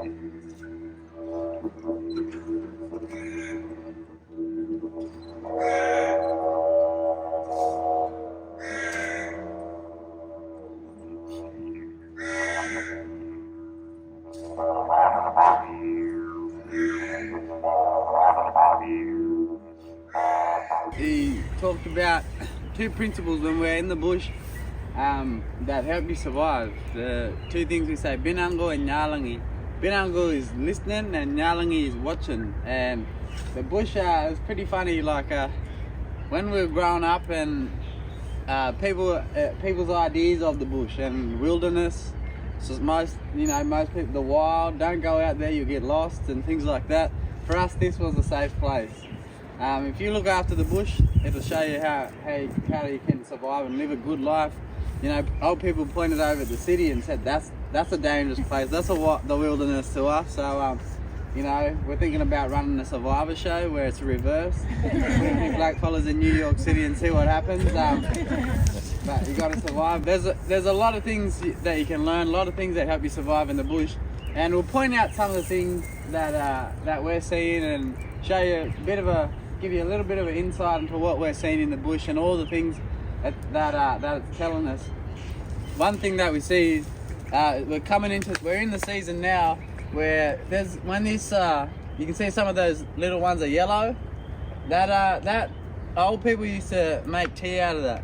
He talked about two principles when we're in the bush that help you survive. The two things we say, binango and nyalangi. Binango is listening and nyalangi is watching. And the bush is pretty funny, like when we were growing up and people's ideas of the bush and wilderness. So most people, the wild, don't go out there, you'll get lost and things like that. For us, this was a safe place. If you look after the bush, it'll show you how you can survive and live a good life. You know, old people pointed over at the city and said that's a dangerous place. That's the wilderness to us. So, we're thinking about running a survivor show where it's reversed. Put black fellas in New York City and see what happens. But you got to survive. There's a lot of things that you can learn, a lot of things that help you survive in the bush, and we'll point out some of the things that we're seeing and show you give you a little bit of an insight into what we're seeing in the bush and all the things that it's telling us. One thing that we see is we're in the season now where you can see some of those little ones are yellow. That old people used to make tea out of that.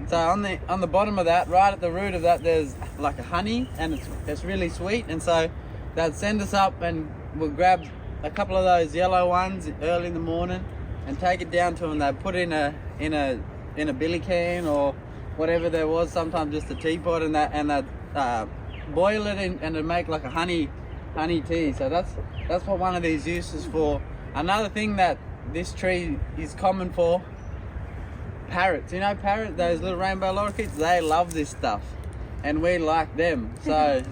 So on the bottom of that, right at the root of that, there's like a honey, and it's really sweet. And so they'd send us up, and we'll grab a couple of those yellow ones early in the morning and take it down to them. They'd put it in a billy can or whatever there was, sometimes just a teapot, and they'd boil it and it'd make like a honey tea. So that's what one of these uses for. Another thing that this tree is common for, parrots. You know, those little rainbow lorikeets, they love this stuff, and we like them. So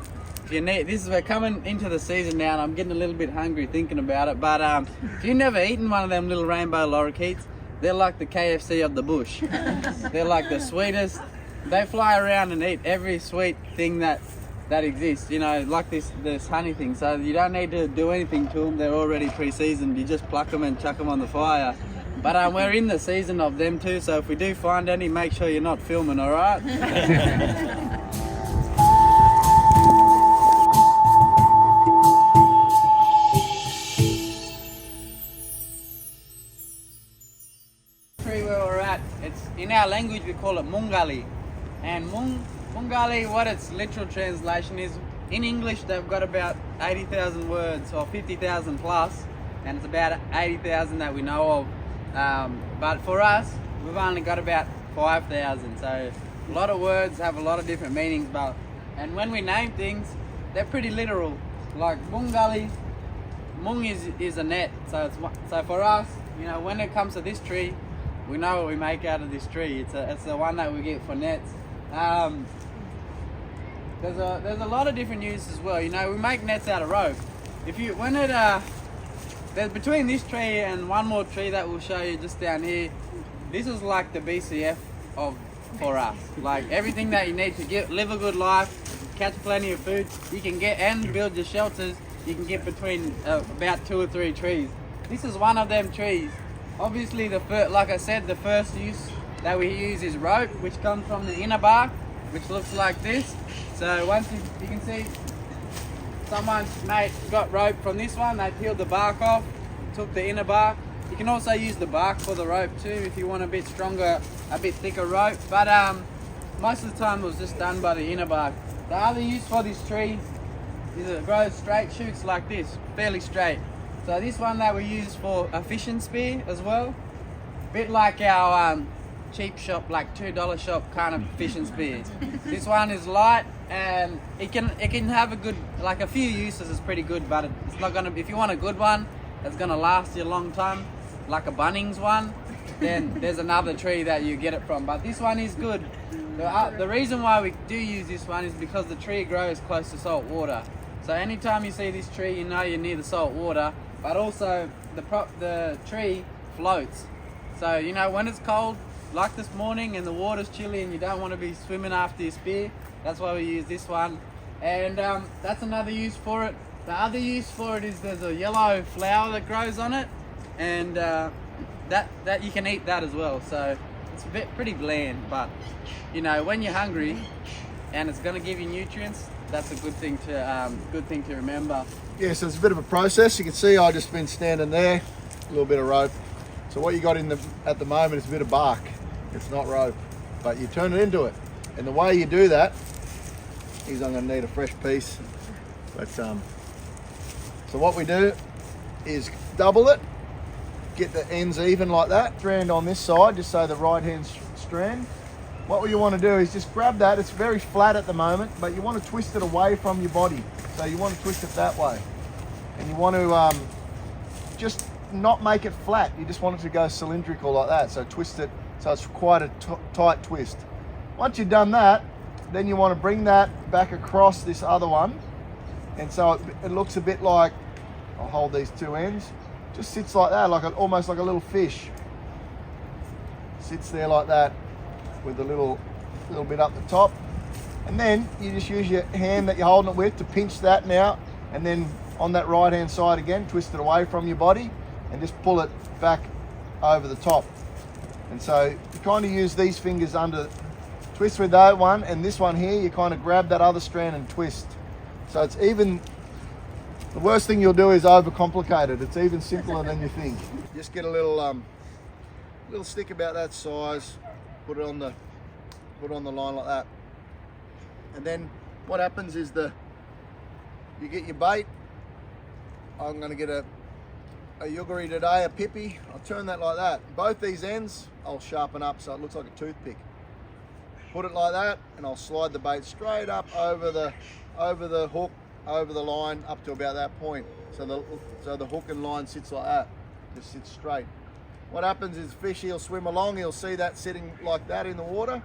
we're coming into the season now, and I'm getting a little bit hungry thinking about it. But if you've never eaten one of them little rainbow lorikeets, they're like the KFC of the bush. They're like the sweetest. They fly around and eat every sweet thing that exists. You know, like this honey thing. So you don't need to do anything to them. They're already pre-seasoned. You just pluck them and chuck them on the fire. But we're in the season of them too, so if we do find any, make sure you're not filming, all right? Tree where we're at, it's in our language we call it mungali. And mungali, what its literal translation is, in English they've got about 80,000 words, or 50,000 plus, and it's about 80,000 that we know of. But for us, we've only got about 5,000, so a lot of words have a lot of different meanings. And when we name things, they're pretty literal. Like mungali, mung is a net. So for us, you know, when it comes to this tree, we know what we make out of this tree. It's the one that we get for nets. There's a lot of different uses as well. You know, we make nets out of rope. There's between this tree and one more tree that we'll show you just down here. This is like the BCF for us. Like everything that you need to live a good life, catch plenty of food, you can get and build your shelters. You can get between about 2 or 3 trees. This is one of them trees. Obviously, like I said, the first use that we use is rope, which comes from the inner bark, which looks like this. So once you can see. Someone's got rope from this one, they peeled the bark off, took the inner bark. You can also use the bark for the rope too if you want a bit stronger, a bit thicker rope. But most of the time it was just done by the inner bark. The other use for this tree is it grows straight shoots like this, fairly straight. So this one that we use for a fishing spear as well. Bit like our cheap shop, like $2 shop kind of fishing spear. This one is light. And it can have a few uses. Is pretty good, but it's not gonna. If you want a good one that's gonna last you a long time, like a Bunnings one, then there's another tree that you get it from. But this one is good. The reason why we do use this one is because the tree grows close to salt water. So anytime you see this tree, you know you're near the salt water. But also the tree floats. So you know when it's cold, like this morning, and the water's chilly, and you don't want to be swimming after your spear. That's why we use this one. And that's another use for it. The other use for it is there's a yellow flower that grows on it, and that you can eat that as well. So it's pretty bland, but you know, when you're hungry and it's going to give you nutrients, that's a good thing to remember. Yeah, so it's a bit of a process. You can see I just been standing there, a little bit of rope. So what you got at the moment is a bit of bark. It's not rope, but you turn it into it. And the way you do that is, I'm going to need a fresh piece. But so what we do is double it, get the ends even like that. Strand on this side, just so the right hand strand. What you want to do is just grab that. It's very flat at the moment, but you want to twist it away from your body. So you want to twist it that way. And you want to just not make it flat. You just want it to go cylindrical like that. So twist it so it's quite a tight twist. Once you've done that, then you want to bring that back across this other one. And so it looks a bit like, I'll hold these two ends, just sits like that, almost like a little fish. Sits there like that with a little bit up the top. And then you just use your hand that you're holding it with to pinch that now, and then on that right hand side again, twist it away from your body and just pull it back over the top. And so you kind of use these fingers under, twist with that one, and this one here, you kind of grab that other strand and twist. So it's even, the worst thing you'll do is overcomplicate it. It's even simpler than you think. Just get a little stick about that size, put it on the line like that. And then what happens is you get your bait. I'm going to get a yuggery today, a pippy. I'll turn that like that. Both these ends I'll sharpen up so it looks like a toothpick. Put it like that, and I'll slide the bait straight up over the hook, over the line, up to about that point. So the hook and line sits like that, just sits straight. What happens is fish, he'll swim along, he'll see that sitting like that in the water,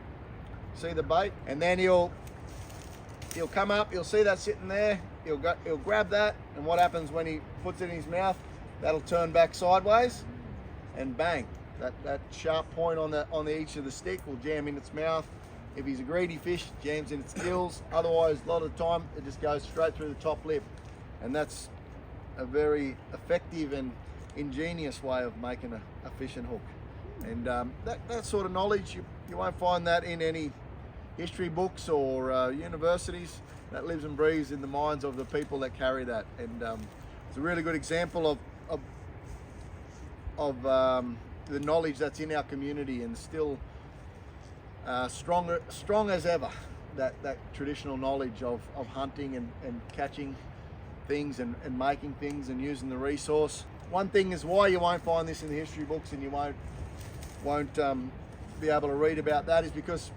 see the bait, and then he'll come up, he'll see that sitting there, he'll grab that, and what happens when he puts it in his mouth, that'll turn back sideways, and bang, that sharp point on the each of the stick will jam in its mouth. If he's a greedy fish, jams in its gills. Otherwise, a lot of the time, it just goes straight through the top lip, and that's a very effective and ingenious way of making a fishing hook. And that sort of knowledge, you won't find that in any history books or universities. That lives and breathes in the minds of the people that carry that. And it's a really good example of the knowledge that's in our community, and still strong as ever, that traditional knowledge of hunting and catching things and making things and using the resource. One thing is why you won't find this in the history books, and you won't be able to read about that, is because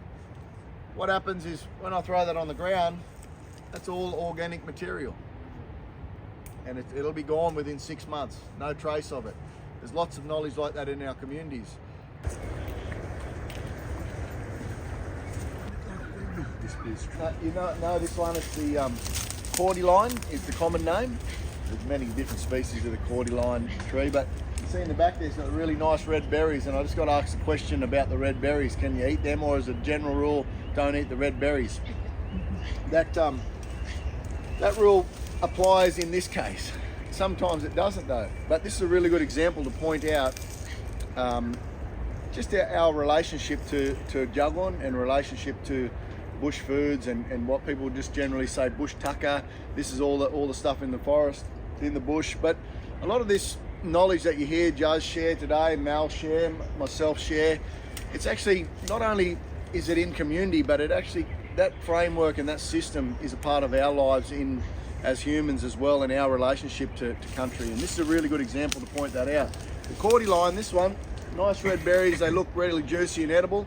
what happens is when I throw that on the ground, that's all organic material, and it'll be gone within 6 months, no trace of it. There's lots of knowledge like that in our communities. You know this one, it's the cordyline, is the common name. There's many different species of the cordyline tree, but you see in the back there's got really nice red berries, and I just got to ask the question about the red berries. Can you eat them, or as a general rule, don't eat the red berries? That rule applies in this case. Sometimes it doesn't though, but this is a really good example to point out just our relationship to juggling and relationship to bush foods and what people just generally say bush tucker. This is all the stuff in the forest, in the bush. But a lot of this knowledge that you hear Juz share today, Mal share, myself share, it's actually not only is it in community, but it actually, that framework and that system is a part of our lives as humans as well, in our relationship to country. And this is a really good example to point that out. The cordyline, this one, nice red berries, they look really juicy and edible.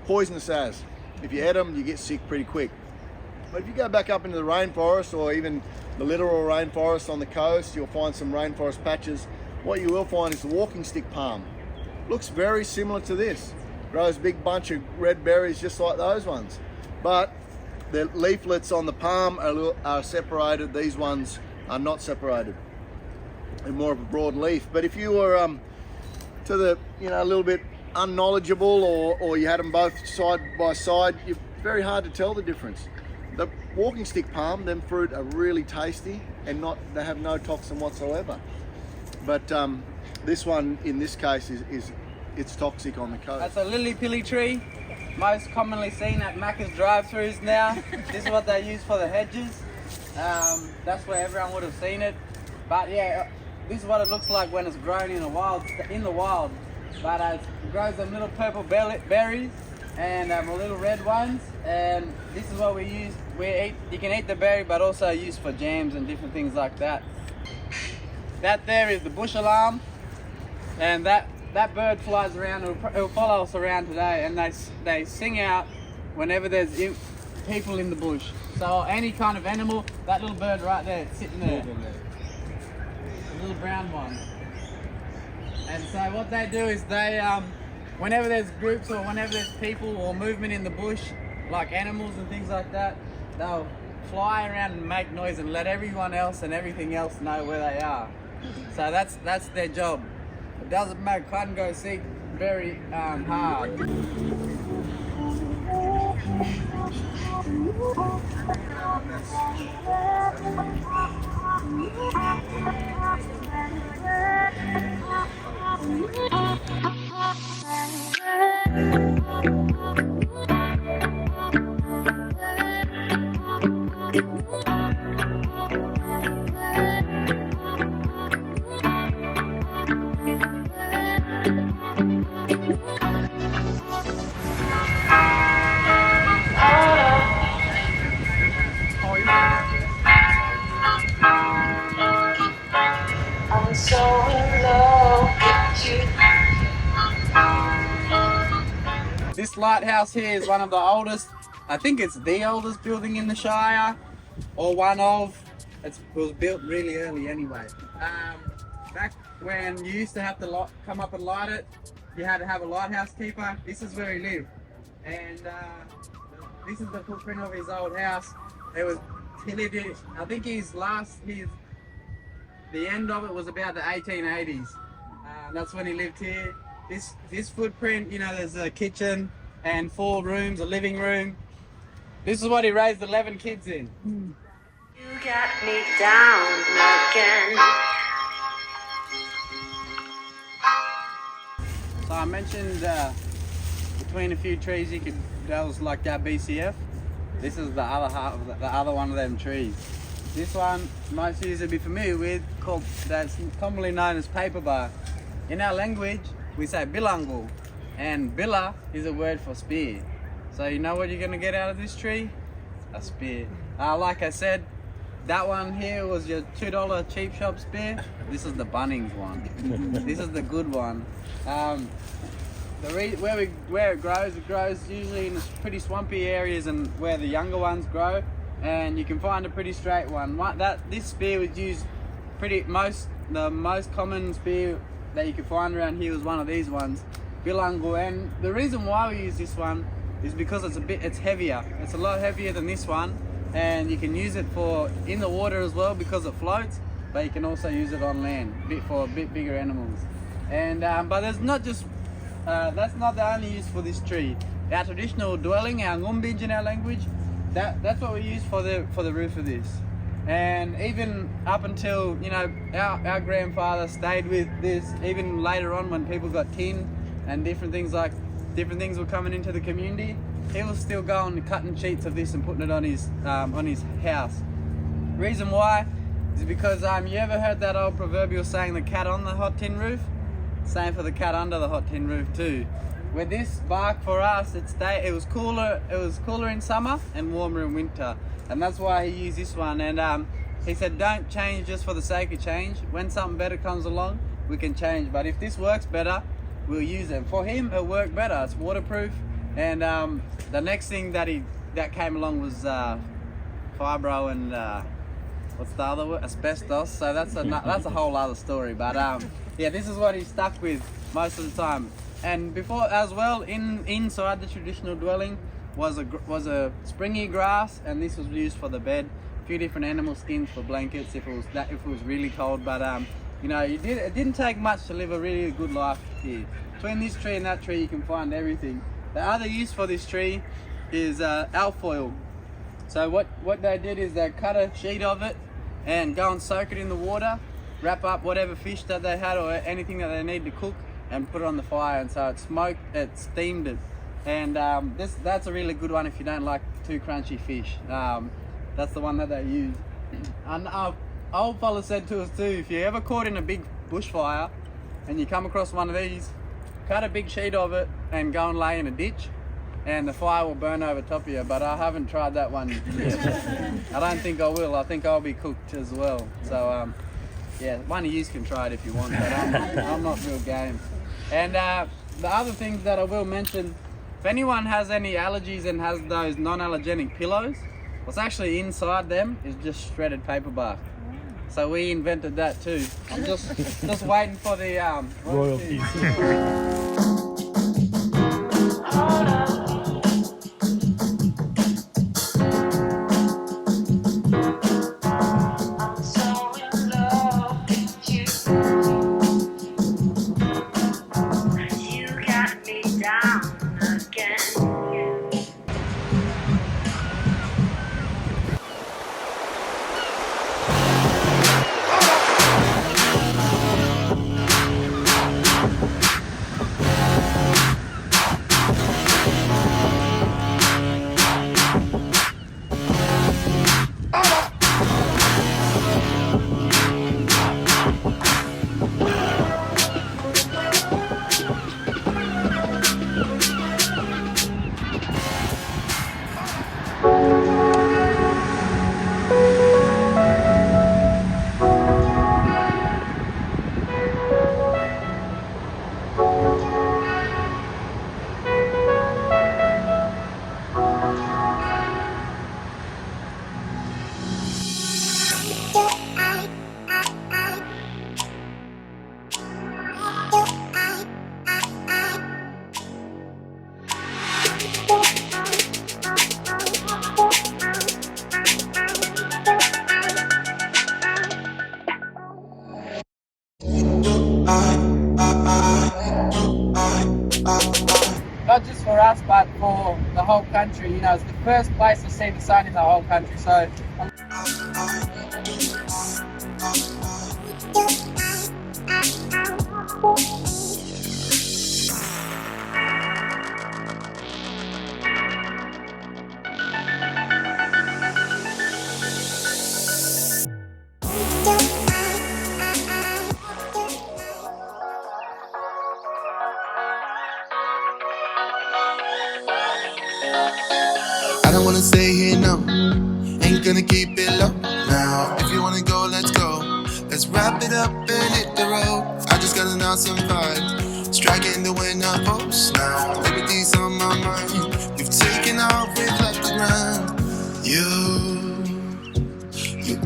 Poisonous as. If you eat them, you get sick pretty quick. But if you go back up into the rainforest, or even the literal rainforest on the coast, you'll find some rainforest patches. What you will find is the walking stick palm. Looks very similar to this. Grows a big bunch of red berries just like those ones. But the leaflets on the palm are separated. These ones are not separated. They're more of a broad leaf. But if you were a little bit unknowledgeable, or you had them both side by side, it's very hard to tell the difference. walking stick palm, them fruit are really tasty and they have no toxin whatsoever. But this one in this case it's toxic on the coast. That's a lily-pilly tree, most commonly seen at Macca's drive-thrus now. This is what they use for the hedges. That's where everyone would have seen it. But yeah, this is what it looks like when it's grown in the wild. But it grows them little purple berries and little red ones. And this is what we use. You can eat the berry, but also use for jams and different things like that. That there is the bush alarm, and that bird flies around. It'll follow us around today, and they sing out whenever there's people in the bush. So any kind of animal, that little bird right there, sitting there, the little brown one. And so what they do is they, whenever there's groups or whenever there's people or movement in the bush, like animals and things like that, they'll fly around and make noise and let everyone else and everything else know where they are. So that's their job. It doesn't make hide and go seek very hard. I'm so in love with you. This lighthouse here is one of the oldest, I think it's the oldest building in the Shire, or one of. It was built really early anyway. Back when you used to have to come up and light it, you had to have a lighthouse keeper. This is where he lived, and this is the footprint of his old house. He lived in, I think the end of it was about the 1880s. That's when he lived here. This footprint, you know, there's a kitchen and 4 rooms, a living room. This is what he raised 11 kids in. You got me down again. So I mentioned between a few trees that was like that BCF. This is the other half of the other one of them trees. This one most of you will be familiar with, that's commonly known as paper bark. In our language we say bilangu, and bila is a word for spear. So you know what you're going to get out of this tree? A spear. Like I said, that one here was your $2 cheap shop spear. This is the Bunnings one. This is the good one. Where it grows usually in pretty swampy areas and where the younger ones grow, and you can find a pretty straight one. This spear was used the most common spear that you could find around here was one of these ones, bilangu. And the reason why we use this one is because it's heavier. It's a lot heavier than this one, and you can use it for in the water as well because it floats, but you can also use it on land for a bit bigger animals. And but there's not just that's not the only use for this tree. Our traditional dwelling, our ngumbij in our language, that's what we use for the roof of this. And even up until, you know, our grandfather stayed with this, even later on when people got tin and different things were coming into the community, he was still going and cutting sheets of this and putting it on his house. Reason why is because you ever heard that old proverbial saying, the cat on the hot tin roof? Same for the cat under the hot tin roof too. With this bark for us, it was cooler in summer and warmer in winter, and that's why he used this one. And he said, don't change just for the sake of change. When something better comes along, we can change, but if this works better, we'll use it. For him, it worked better. It's waterproof, and the next thing that came along was fibro and what's the other word? Asbestos. So that's a whole other story. But yeah, this is what he stuck with most of the time. And before as well, inside the traditional dwelling was a springy grass, and this was used for the bed. A few different animal skins for blankets if it was really cold. But you know, it didn't take much to live a really good life here. Between this tree and that tree, you can find everything. The other use for this tree is alfoil. So what they did is they cut a sheet of it and go and soak it in the water, wrap up whatever fish that they had or anything that they need to cook, and put it on the fire. And so it steamed it. And that's a really good one if you don't like too crunchy fish. That's the one that they use. And our old fella said to us too, if you're ever caught in a big bushfire and you come across one of these, cut a big sheet of it and go and lay in a ditch, and the fire will burn over top of you. But I haven't tried that one yet. I don't think I will. I think I'll be cooked as well. So yeah, one of you can try it if you want, but I'm not real game. And the other things that I will mention, if anyone has any allergies and has those non-allergenic pillows, what's actually inside them is just shredded paper bark. So we invented that too. I'm just waiting for the royalties. I'm so in love with you. You got me down again. Not just for us, but for the whole country. You know, it's the first place to see the sun in the whole country. So I don't wanna stay here, no. Ain't gonna keep it low now. If you wanna go, let's go. Let's wrap it up and hit the road. I just got an awesome vibe, striking the winner post now. Liberty's on my mind. You've taken off with left the ground. You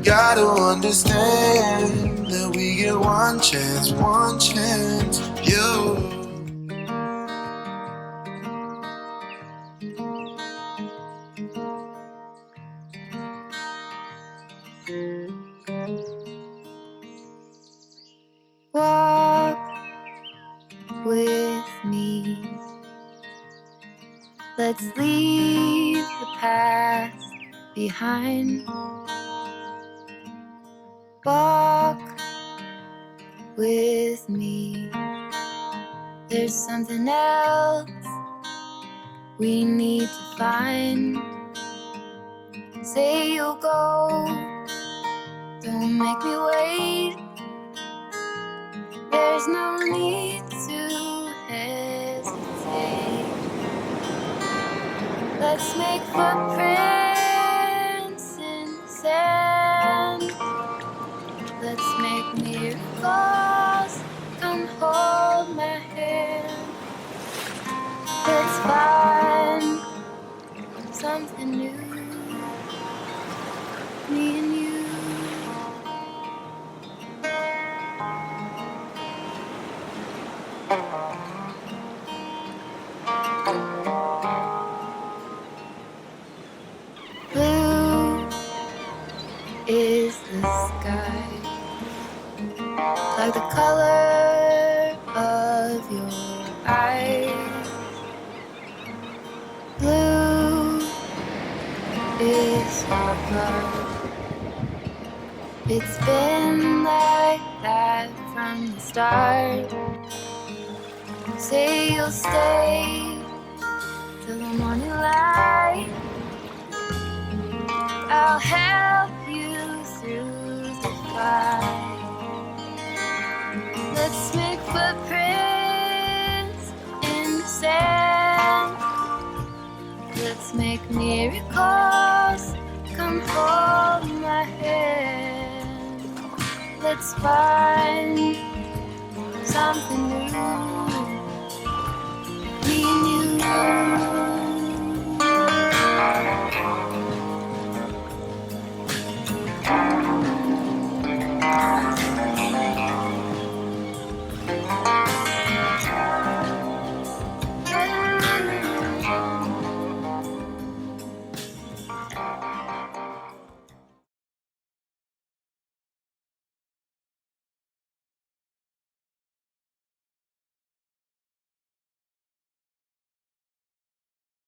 gotta understand that we get one chance, one chance. Walk with me. Let's leave the past behind. Walk with me. There's something else we need to find. Say you'll go, don't make me wait. There's no need to hesitate. Let's make footprints in sand. Let's make miracles. Come hold my hand. Let's find something new. Me and you. Blue is the sky, like the color of your eyes. Blue is apart. It's been like that from the start. Say you'll stay till the morning light. I'll help you through the fight. Let's make footprints in the sand. Let's make miracles. Come hold my hand. Let's find something new. Me and you.